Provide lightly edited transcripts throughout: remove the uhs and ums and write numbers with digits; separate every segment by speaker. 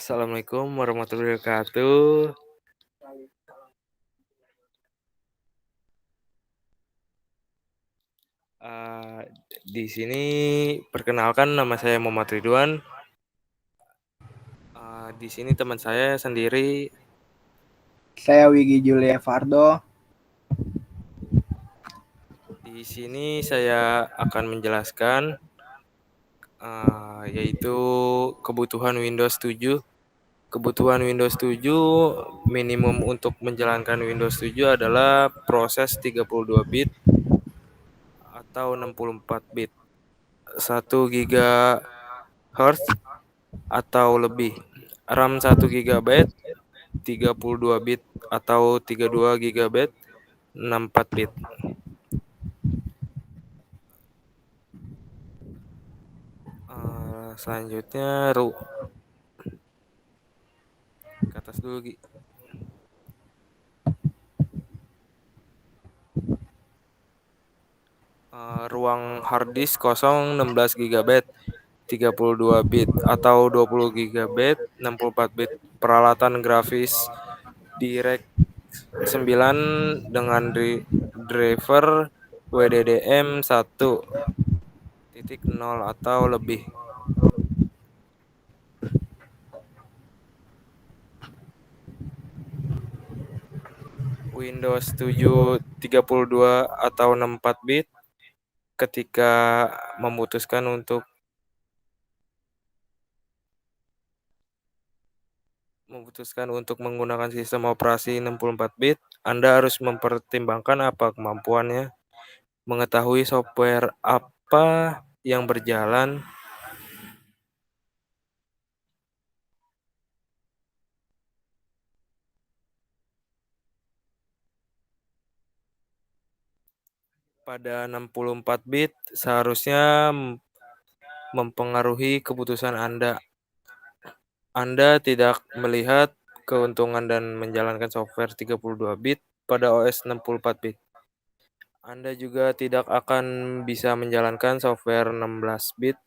Speaker 1: Assalamualaikum warahmatullahi wabarakatuh. Eee, di sini perkenalkan nama saya Muhammad Ridwan, di sini teman saya sendiri,
Speaker 2: Saya Wigi Julia Fardo.
Speaker 1: di sini saya akan menjelaskan, yaitu kebutuhan Windows 7. Kebutuhan Windows 7 minimum untuk menjalankan Windows 7 adalah proses 32 bit atau 64 bit, 1 GHz atau lebih, RAM 1 GB, 32 bit atau 32 GB, 64 bit. Selanjutnya ke atas dulu, Gi. Ruang hard disk kosong 16 GB, 32 bit atau 20 GB, 64 bit. Peralatan grafis DirectX 9 dengan driver WDDM 1.0 atau lebih. Windows 7 32 atau 64 bit ketika memutuskan untuk menggunakan sistem operasi 64 bit, Anda harus mempertimbangkan apa kemampuannya, mengetahui software apa yang berjalan pada 64 bit seharusnya mempengaruhi keputusan Anda. Anda tidak melihat keuntungan dan menjalankan software 32 bit pada OS 64 bit. Anda juga tidak akan bisa menjalankan software 16 bit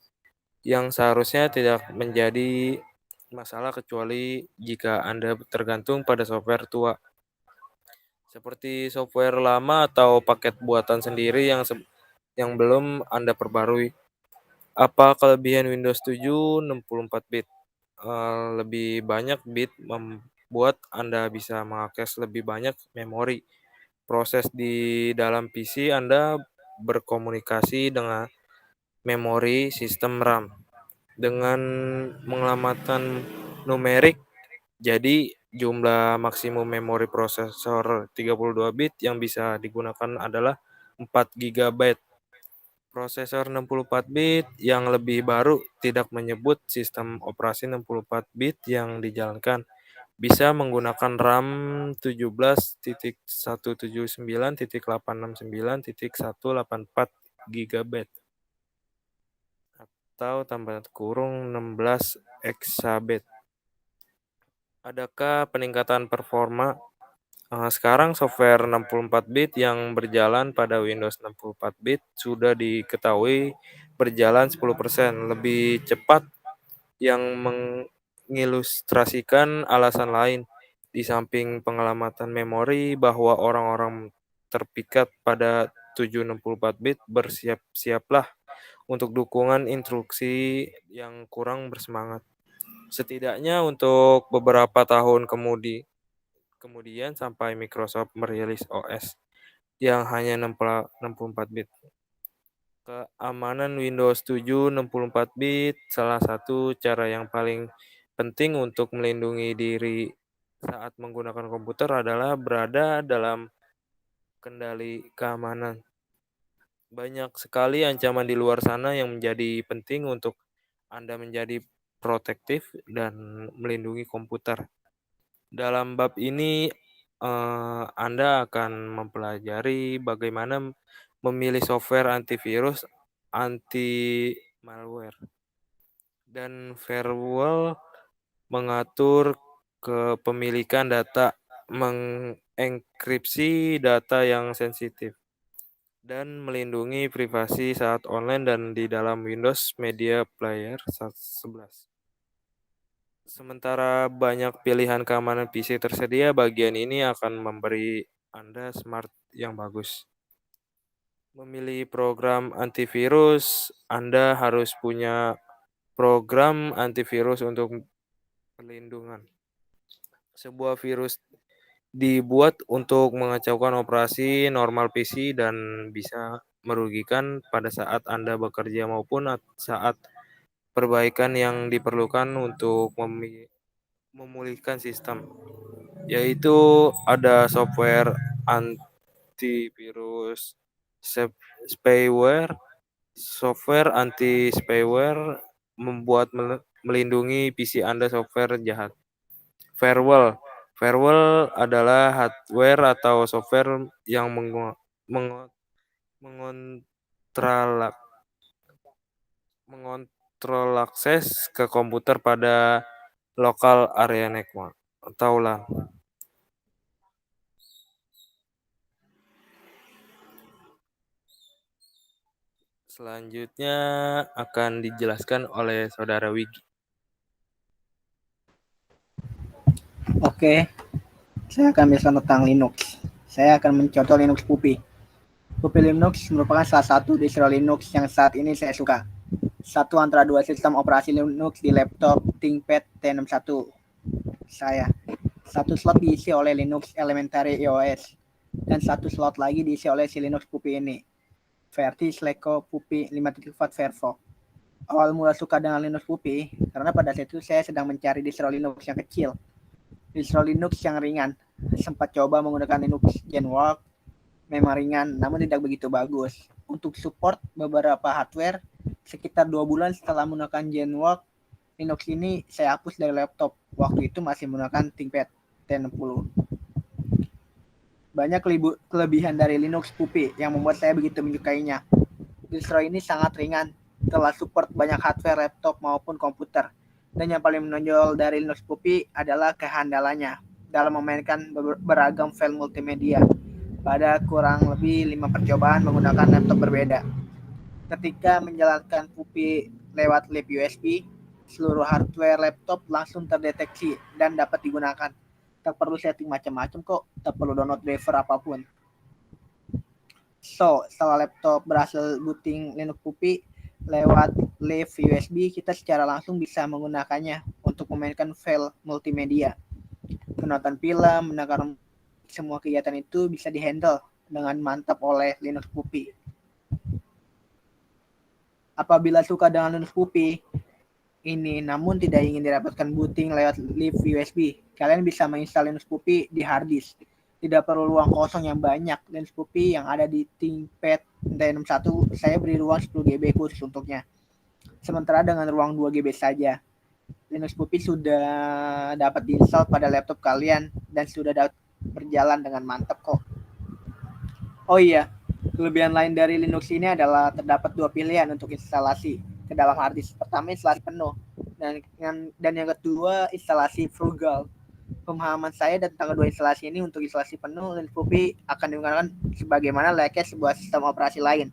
Speaker 1: yang seharusnya tidak menjadi masalah kecuali jika Anda tergantung pada software tua, seperti software lama atau paket buatan sendiri yang belum Anda perbarui. Apa kelebihan Windows 7 64 bit? Lebih banyak bit membuat Anda bisa mengakses lebih banyak memori. Proses di dalam PC Anda berkomunikasi dengan memori sistem RAM dengan penyelamatan numerik. Jadi jumlah maksimum memori prosesor 32 bit yang bisa digunakan adalah 4 GB. Prosesor 64 bit yang lebih baru tidak menyebut sistem operasi 64 bit yang dijalankan. Bisa menggunakan RAM 17.179.869.184 GB atau tambah kurung 16 eksabit. Adakah peningkatan performa? Sekarang software 64 bit yang berjalan pada Windows 64 bit sudah diketahui berjalan 10% lebih cepat, yang mengilustrasikan alasan lain. Di samping penyelamatan memori bahwa orang-orang terpikat pada 764 bit, bersiap-siaplah untuk dukungan instruksi yang kurang bersemangat. Setidaknya untuk beberapa tahun kemudian sampai Microsoft merilis OS yang hanya 64 bit. Keamanan Windows 7 64 bit, salah satu cara yang paling penting untuk melindungi diri saat menggunakan komputer adalah berada dalam kendali keamanan. Banyak sekali ancaman di luar sana yang menjadi penting untuk Anda menjadi protektif dan melindungi komputer. Dalam bab ini, Anda akan mempelajari bagaimana memilih software antivirus, anti-malware, dan firewall, mengatur kepemilikan data, mengenkripsi data yang sensitif, dan melindungi privasi saat online dan di dalam Windows Media Player 11. Sementara banyak pilihan keamanan PC tersedia, bagian ini akan memberi Anda smart yang bagus. Memilih program antivirus, Anda harus punya program antivirus untuk perlindungan. Sebuah virus dibuat untuk mengacaukan operasi normal PC dan bisa merugikan pada saat Anda bekerja maupun saat perbaikan yang diperlukan untuk memulihkan sistem, yaitu ada software antivirus, spyware. Software anti-spyware membuat melindungi PC Anda software jahat. Firewall. Firewall adalah hardware atau software yang mengontrol mengontrol akses ke komputer pada lokal area network atau LAN. Selanjutnya akan dijelaskan oleh Saudara Wigi.
Speaker 2: Oke, saya akan menjelaskan tentang Linux. Saya akan mencontoh Linux Puppy. Puppy Linux merupakan salah satu distro Linux yang saat ini saya suka. Satu antara dua sistem operasi Linux di laptop ThinkPad T61 saya. Satu slot diisi oleh Linux Elementary OS dan satu slot lagi diisi oleh si Linux Puppy ini, versi Sleco Puppy 5.4 Firefox. Awal mula suka dengan Linux Puppy karena pada saat itu saya sedang mencari distro Linux yang kecil, distro Linux yang ringan. Sempat coba menggunakan Linux Genwork, memang ringan namun tidak begitu bagus. Untuk support beberapa hardware, sekitar 2 bulan setelah menggunakan Genwork, Linux ini saya hapus dari laptop. Waktu itu masih menggunakan ThinkPad T60. Banyak kelebihan dari Linux Puppy yang membuat saya begitu menyukainya. Distro ini sangat ringan, telah support banyak hardware laptop maupun komputer. Dan yang paling menonjol dari Linux Puppy adalah kehandalannya dalam memainkan beragam file multimedia pada kurang lebih 5 percobaan menggunakan laptop berbeda. Ketika menjalankan Puppy lewat lab USB, seluruh hardware laptop langsung terdeteksi dan dapat digunakan. Tak perlu setting macam-macam kok, tak perlu download driver apapun. So, setelah laptop berhasil booting Linux Puppy lewat live USB, kita secara langsung bisa menggunakannya untuk memainkan file multimedia. Menonton film, mendengar semua kegiatan itu bisa dihandle dengan mantap oleh Linux Puppy. Apabila suka dengan Linux Puppy ini namun tidak ingin didapatkan booting lewat live USB, kalian bisa menginstal Linux Puppy di hard disk. Tidak perlu ruang kosong yang banyak. Linux Puppy yang ada di ThinkPad T61 saya beri ruang 10 GB khusus untuknya. Sementara dengan ruang 2 GB saja. Linux Puppy sudah dapat diinstal pada laptop kalian dan sudah dapat berjalan dengan mantap kok. Oh iya, kelebihan lain dari Linux ini adalah terdapat 2 pilihan untuk instalasi ke dalam hard disk. Pertama instalasi penuh dan yang kedua instalasi frugal. Pemahaman saya tentang kedua instalasi ini, untuk instalasi penuh Linux Puppy akan digunakan sebagaimana layaknya sebuah sistem operasi lain.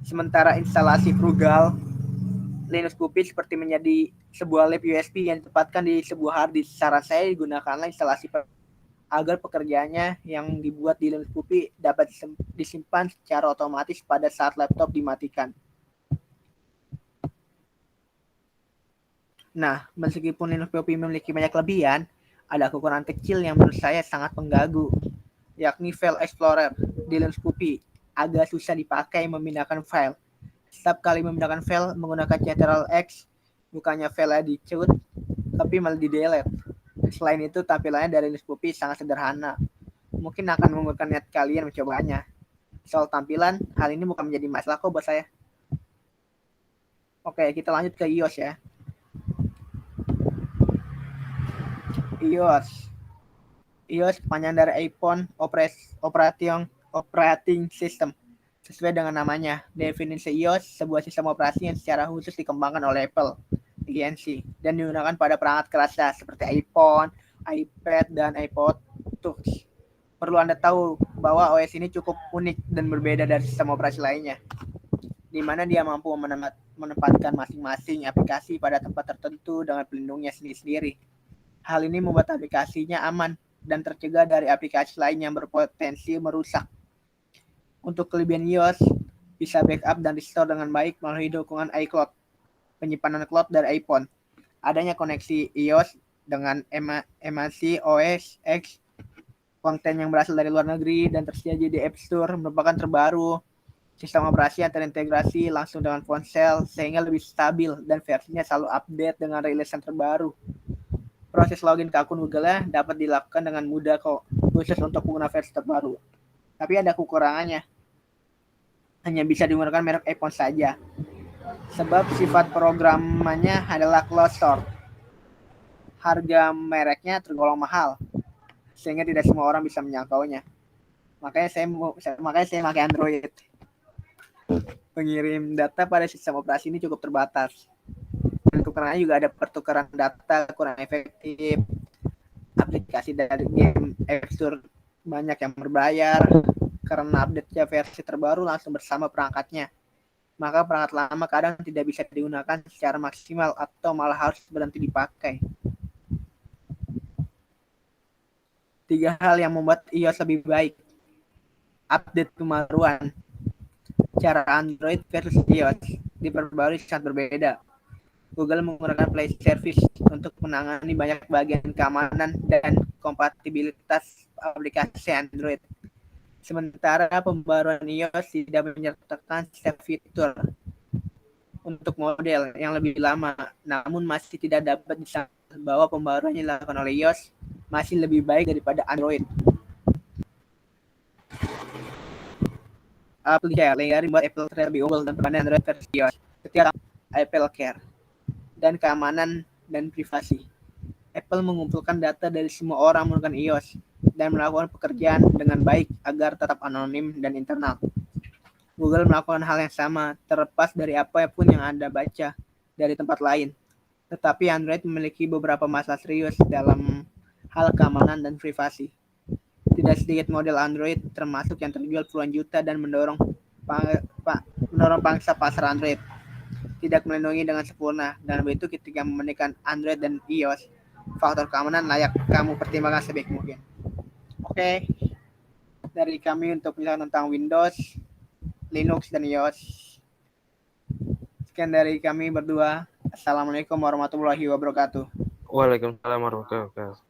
Speaker 2: Sementara instalasi frugal, Linux Puppy seperti menjadi sebuah lab USB yang ditempatkan di sebuah hard disk. Saran saya digunakanlah instalasi agar pekerjaannya yang dibuat di Linux Puppy dapat disimpan secara otomatis pada saat laptop dimatikan. Nah, meskipun Linux Puppy memiliki banyak kelebihan, ada kekurangan kecil yang menurut saya sangat mengganggu, yakni File Explorer di Linux Puppy agak susah dipakai memindahkan file. Setiap kali memindahkan file menggunakan Ctrl+X, bukannya file dicut, tapi malah di-delete. Selain itu, tampilannya dari Linux Puppy sangat sederhana. Mungkin akan menggunakan niat kalian mencobanya. Soal tampilan, hal ini bukan menjadi masalah kok buat saya. Oke, kita lanjut ke iOS ya. iOS kepanjangan dari iPhone Operating System. Sesuai dengan namanya, definisi iOS sebuah sistem operasi yang secara khusus dikembangkan oleh Apple Inc. dan digunakan pada perangkat kerasnya seperti iPhone, iPad, dan iPod Touch. Perlu Anda tahu bahwa OS ini cukup unik dan berbeda dari sistem operasi lainnya, di mana dia mampu menempatkan masing-masing aplikasi pada tempat tertentu dengan pelindungnya sendiri-sendiri. Hal ini membuat aplikasinya aman dan tercegah dari aplikasi lain yang berpotensi merusak. Untuk kelebihan iOS, bisa backup dan restore dengan baik melalui dukungan iCloud, penyimpanan cloud dari iPhone. Adanya koneksi iOS dengan emasy OS X, konten yang berasal dari luar negeri dan tersedia di App Store merupakan terbaru. Sistem operasi yang terintegrasi langsung dengan ponsel sehingga lebih stabil dan versinya selalu update dengan rilisan terbaru. Proses login ke akun Google dapat dilakukan dengan mudah kok, khusus untuk pengguna versi terbaru. Tapi ada kekurangannya. Hanya bisa digunakan merek iPhone saja. Sebab sifat programannya adalah closed source. Harga mereknya tergolong mahal, sehingga tidak semua orang bisa menjangkaunya. Makanya saya pakai Android. Pengirim data pada sistem operasi ini cukup terbatas. Dan kekurangannya juga ada pertukaran data kurang efektif. Aplikasi dari game App Store banyak yang berbayar karena update versi terbaru langsung bersama perangkatnya. Maka perangkat lama kadang tidak bisa digunakan secara maksimal atau malah harus berhenti dipakai. 3 hal yang membuat iOS lebih baik. Update pembaruan. Cara Android versus iOS diperbarui sangat berbeda. Google menggunakan Play Service untuk menangani banyak bagian keamanan dan kompatibilitas aplikasi Android. Sementara pembaruan iOS tidak menyertakan setiap fitur untuk model yang lebih lama, namun masih tidak dapat disangkal bahwa pembaruan yang dilakukan oleh iOS masih lebih baik daripada Android. Apple Care yang membuat Apple Care lebih unggul dan permanen Android versi iOS. Ketika Apple Care dan keamanan dan privasi. Apple mengumpulkan data dari semua orang menggunakan iOS dan melakukan pekerjaan dengan baik agar tetap anonim dan internal. Google melakukan hal yang sama, terlepas dari apapun yang Anda baca dari tempat lain. Tetapi Android memiliki beberapa masalah serius dalam hal keamanan dan privasi. Tidak sedikit model Android, termasuk yang terjual puluhan juta dan mendorong pangsa pasar Android tidak melindungi dengan sempurna, dan begitu ketika membandingkan Android dan iOS, faktor keamanan layak kamu pertimbangkan sebaik mungkin. Oke, dari kami untuk penjelasan tentang Windows, Linux, dan iOS. Sekian dari kami berdua. Assalamualaikum warahmatullahi wabarakatuh.
Speaker 1: Waalaikumsalam warahmatullahi wabarakatuh.